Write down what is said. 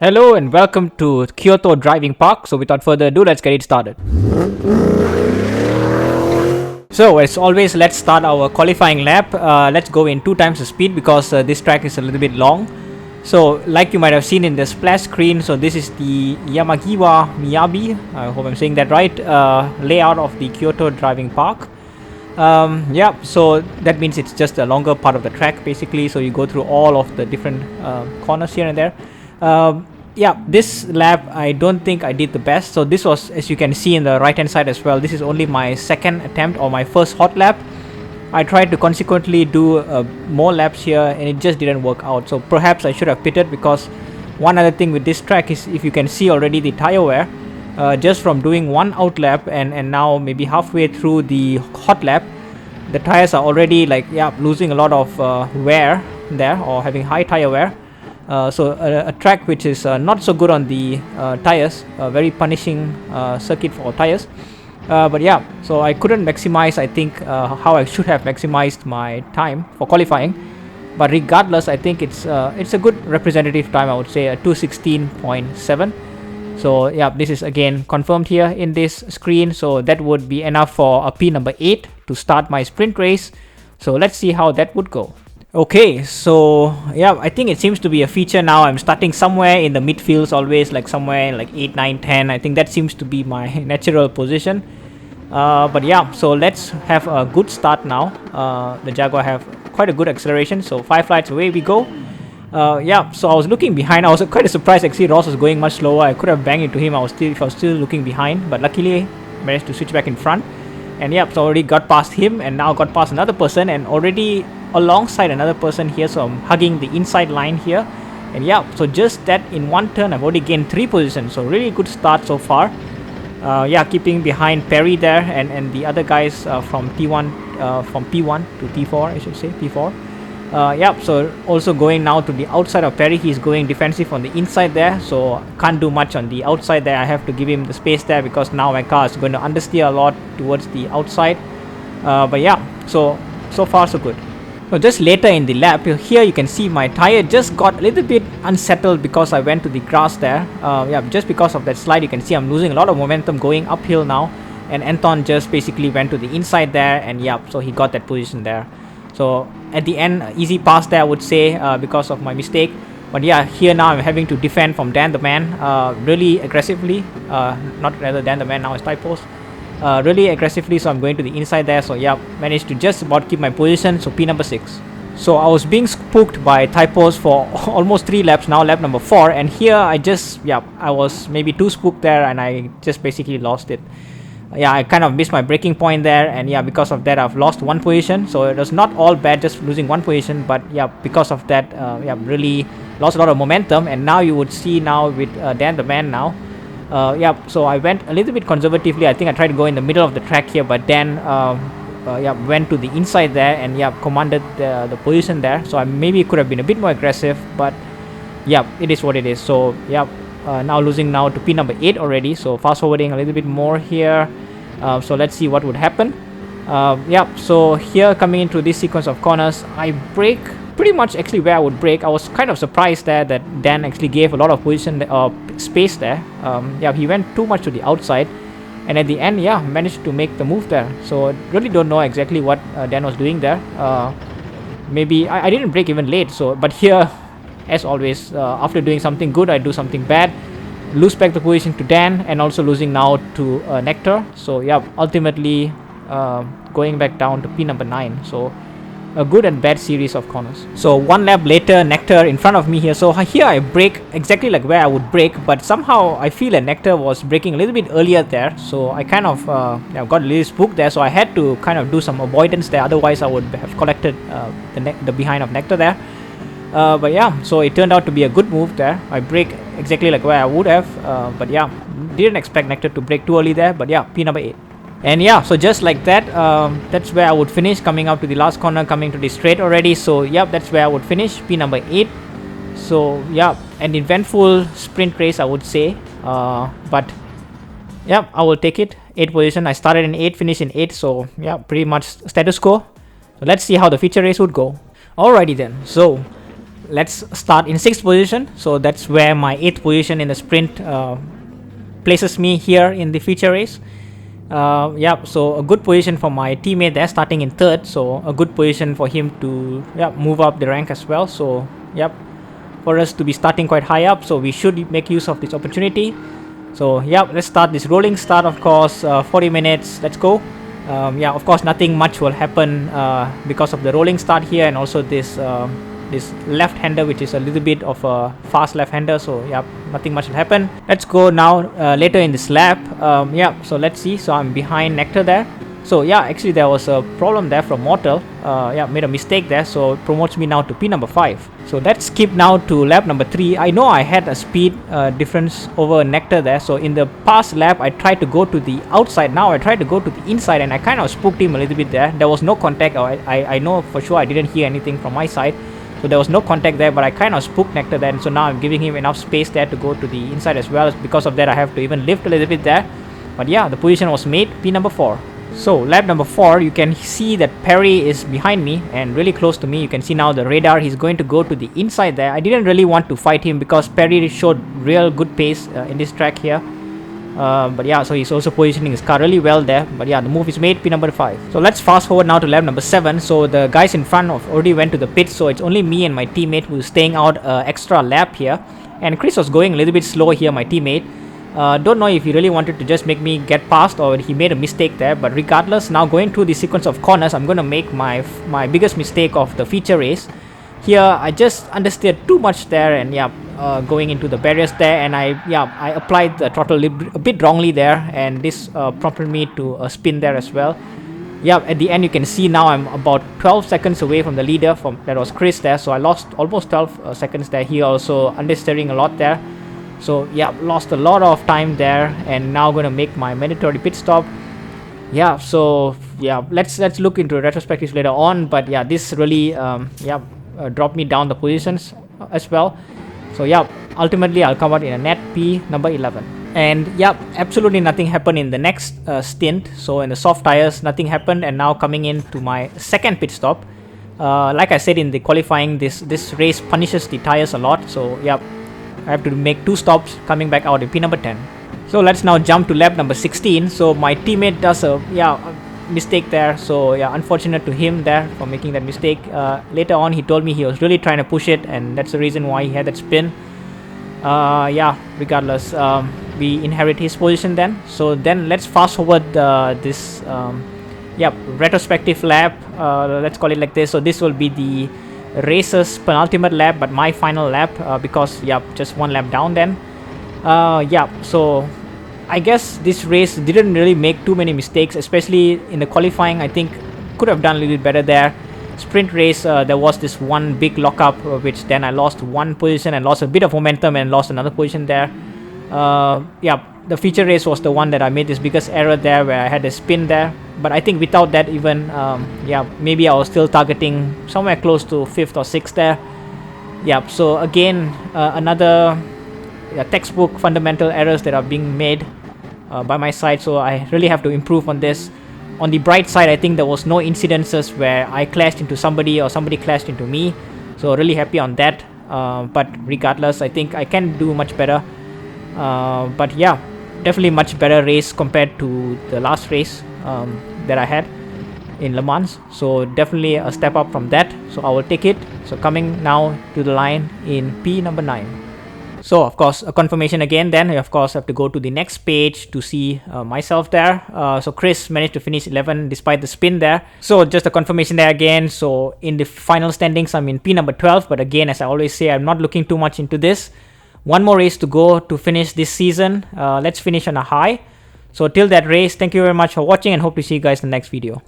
Hello and welcome to Kyoto Driving Park. So without further ado, let's get it started. So as always, let's start our qualifying lap. Let's go in 2 times the speed because this track is a little bit long. So like you might have seen in the splash screen, so this is the Yamagiwa+Miyabi, I hope I'm saying that right, layout of the Kyoto Driving Park. So that means it's just a longer part of the track basically, so you go through all of the different corners here and there. This lap I don't think I did the best. So this was, as you can see in the right hand side as well, this is only my second attempt or my first hot lap. I tried to consequently do more laps here and it just didn't work out. So perhaps I should have pitted, because one other thing with this track is, if you can see already the tire wear, just from doing one out lap and now maybe halfway through the hot lap, the tires are already losing a lot of wear there, or having high tire wear. So a track which is not so good on the tires, very punishing circuit for tires. So I couldn't maximize, I think, how I should have maximized my time for qualifying. But regardless, I think it's a good representative time. I would say a 2:16.7. So yeah, this is again confirmed here in this screen. So that would be enough for a P number 8 to start my sprint race. So let's see how that would go. Okay, so yeah, I think it seems to be a feature now. I'm starting somewhere in the midfields, always like somewhere like 8, 9, 10. I think that seems to be my natural position. So let's have a good start now. The Jaguar have quite a good acceleration, so 5 flights away we go. So I was looking behind. I was quite surprised actually. Ross was going much slower. I could have banged into him. I was still looking behind, but luckily managed to switch back in front. And so already got past him and now got past another person and already alongside another person here. So I'm hugging the inside line here. And so just that in one turn I've already gained 3 positions. So really good start so far. Keeping behind Perry there and the other guys from T1, from P1 to T4, I should say, P4. So also going now to the outside of Perry. He's going defensive on the inside there, so can't do much on the outside there. I have to give him the space there because now my car is going to understeer a lot towards the outside. So far so good. So just later in the lap, here you can see my tire just got a little bit unsettled because I went to the grass there. Just because of that slide, you can see I'm losing a lot of momentum going uphill now, and Anton just basically went to the inside there, and so he got that position there. So at the end, easy pass there I would say, because of my mistake. But here now I'm having to defend from Dan the Man really aggressively, not rather Dan the Man, now it's typos, really aggressively. So I'm going to the inside there. So managed to just about keep my position. So P number 6. So I was being spooked by typos for almost 3 laps now, lap number 4, and here I was maybe too spooked there and I just basically lost it. I kind of missed my breaking point there, and because of that I've lost 1 position. So it was not all bad just losing 1 position, but because of that really lost a lot of momentum. And now you would see now with Dan the Man now, so I went a little bit conservatively. I think I tried to go in the middle of the track here, but Dan went to the inside there and commanded the position there. So I maybe could have been a bit more aggressive, but it is what it is. So now losing now to P number 8 already. So fast forwarding a little bit more here. So let's see what would happen. So here coming into this sequence of corners, I brake pretty much actually where I would brake. I was kind of surprised there that Dan actually gave a lot of position space there. He went too much to the outside, and at the end managed to make the move there. So really don't know exactly what Dan was doing there. Maybe I didn't brake even late. So but here, as always, after doing something good I do something bad, lose back the position to Dan, and also losing now to Nectar. So ultimately going back down to P number 9. So a good and bad series of corners. So 1 lap later, Nectar in front of me here. So here I brake exactly like where I would brake, but somehow I feel that Nectar was braking a little bit earlier there. So I kind of got a little spooked there. So I had to kind of do some avoidance there. Otherwise I would have collected the behind of Nectar there. So it turned out to be a good move there. I brake exactly like where I would have, didn't expect Nectar to brake too early there. But P number 8. And so just like that, that's where I would finish, coming out to the last corner, coming to the straight already. So that's where I would finish, P number 8. So an eventful sprint race I would say, but I will take it. 8 position, I started in 8, finished in 8. So pretty much status quo. So let's see how the feature race would go. Alrighty then, so let's start in 6th position. So that's where my 8th position in the sprint places me here in the feature race. Yeah, so a good position for my teammate there, starting in 3rd. So a good position for him to move up the rank as well. So yep, for us to be starting quite high up, so we should make use of this opportunity. So yeah, let's start this rolling start. Of course, 40 minutes. Let's go. Yeah, of course, nothing much will happen because of the rolling start here, and also this this left-hander, which is a little bit of a fast left-hander. So yeah, nothing much will happen. Let's go now later in this lap. Yeah, so let's see. So I'm behind Nectar there. So yeah, actually there was a problem there from Mortal. Yeah, made a mistake there, so it promotes me now to P number 5. So let's skip now to lap number 3. I know I had a speed difference over Nectar there. So in the past lap, I tried to go to the outside. Now I tried to go to the inside, and I kind of spooked him a little bit there. There was no contact. I know for sure I didn't hear anything from my side. So there was no contact there, but I kind of spooked Nectar there. And so now I'm giving him enough space there to go to the inside as well. Because of that, I have to even lift a little bit there. But yeah, the position was made P number 4. So lap number 4, you can see that Perry is behind me and really close to me. You can see now the radar, he's going to go to the inside there. I didn't really want to fight him because Perry showed real good pace in this track here. But yeah, so he's also positioning his car really well there. But yeah, the move is made, P number 5. So let's fast forward now to lap number 7. So the guys in front of already went to the pits. So it's only me and my teammate who's staying out extra lap here. And Chris was going a little bit slow here, my teammate. Don't know if he really wanted to just make me get past or he made a mistake there. But regardless, now going through the sequence of corners, I'm going to make my biggest mistake of the feature race. Here, I just understeered too much there, and yeah, going into the barriers there, and I applied the throttle a bit wrongly there, and this prompted me to spin there as well. Yeah, at the end you can see now I'm about 12 seconds away from the leader. That was Chris there, so I lost almost 12 seconds there. He also understeering a lot there. So yeah, lost a lot of time there, and now gonna make my mandatory pit stop. Yeah, so yeah, let's look into retrospectives later on. But yeah, this really dropped me down the positions as well. So yeah, ultimately I'll come out in a net P number 11. And yeah, absolutely nothing happened in the next stint. So in the soft tires, nothing happened, and now coming into my second pit stop. Like I said in the qualifying, this race punishes the tires a lot. So yeah, I have to make 2 stops coming back out in P number 10. So let's now jump to lap number 16. So my teammate does a mistake there. So yeah, unfortunate to him there for making that mistake. Later on, he told me he was really trying to push it, and that's the reason why he had that spin. Yeah, regardless, we inherit his position then. So then let's fast forward this retrospective lap. Let's call it like this. So this will be the racer's penultimate lap, but my final lap because just 1 lap down then. So I guess this race didn't really make too many mistakes, especially in the qualifying. I think could have done a little bit better there. Sprint race, there was this one big lockup, which then I lost 1 position and lost a bit of momentum and lost another position there. The feature race was the one that I made this biggest error there, where I had a spin there. But I think without that, even maybe I was still targeting somewhere close to 5th or 6th there. So again, another textbook fundamental errors that are being made by my side. So I really have to improve on this. On the bright side, I think there was no incidences where I clashed into somebody or somebody clashed into me. So really happy on that. But regardless, I think I can do much better. But yeah, definitely much better race compared to the last race that I had in Le Mans. So definitely a step up from that. So I will take it. So coming now to the line in P number 9. So of course a confirmation again, then I of course have to go to the next page to see myself there. So Chris managed to finish 11 despite the spin there. So just a confirmation there again. So in the final standings, I'm in P number 12, but again, as I always say, I'm not looking too much into this. 1 more race to go to finish this season. Let's finish on a high. So till that race, thank you very much for watching, and hope to see you guys in the next video.